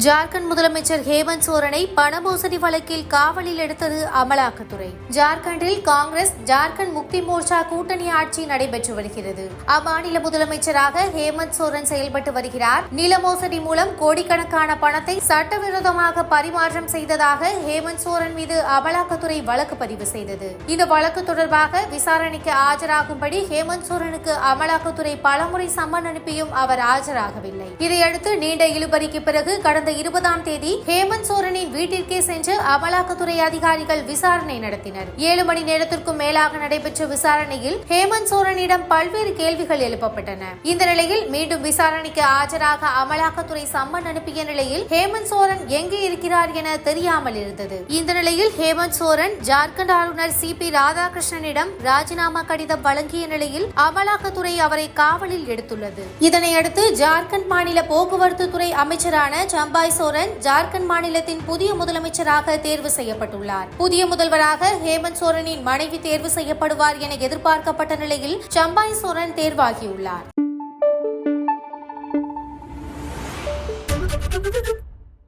ஜார்க்கண்ட் முதலமைச்சர் ஹேமந்த் சோரனை பண மோசடி வழக்கில் காவலில் எடுத்தது அமலாக்கத்துறை. ஜார்க்கண்டில் காங்கிரஸ் ஜார்க்கண்ட் முக்தி மோர்ச்சா கூட்டணி ஆட்சி நடைபெற்று வருகிறது. அம்மாநில முதலமைச்சராக ஹேமந்த் சோரன் செயல்பட்டு வருகிறார். நில மோசடி மூலம் கோடிக்கணக்கான பணத்தை சட்டவிரோதமாக பரிமாற்றம் செய்ததாக ஹேமந்த் சோரன் மீது அமலாக்கத்துறை வழக்கு பதிவு செய்தது. இந்த வழக்கு தொடர்பாக விசாரணைக்கு ஆஜராகும்படி ஹேமந்த் சோரனுக்கு அமலாக்கத்துறை பலமுறை சம்மன் அனுப்பியும் அவர் ஆஜராகவில்லை. இதையடுத்து நீண்ட இழுபறிக்கு பிறகு கடந்த 20ஆம் தேதி ஹேமந்த் சோரனின் வீட்டிற்கே சென்று அமலாக்கத்துறை அதிகாரிகள் விசாரணை நடத்தினர். 7 மணி நேரத்திற்கும் மேலாக நடைபெற்ற விசாரணையில் ஹேமந்த் சோரனிடம் பல்வேறு கேள்விகள் எழுப்பப்பட்டன. இந்த நிலையில் மீண்டும் விசாரணைக்கு ஆஜராக அமலாக்கத்துறை சம்மன் அனுப்பிய நிலையில் ஹேமந்த் சோரன் எங்கே இருக்கிறார் என தெரியாமல் இருந்தது. இந்த நிலையில் ஹேமந்த் சோரன் ஜார்க்கண்ட் ஆளுநர் CP ராதாகிருஷ்ணனிடம் ராஜினாமா கடிதம் வழங்கிய நிலையில் அமலாக்கத்துறை அவரை காவலில் எடுத்துள்ளது. இதனையடுத்து ஜார்க்கண்ட் மாநில போக்குவரத்து துறை அமைச்சரான சம்பாய் சோரன் ஜார்க்கண்ட் மாநிலத்தின் புதிய முதலமைச்சராக தேர்வு செய்யப்பட்டுள்ளார். புதிய முதல்வராக ஹேமந்த் சோரனின் மனைவி தேர்வு செய்யப்படுவார் என எதிர்பார்க்கப்பட்ட நிலையில் சம்பாய் சோரன் தேர்வாகியுள்ளார்.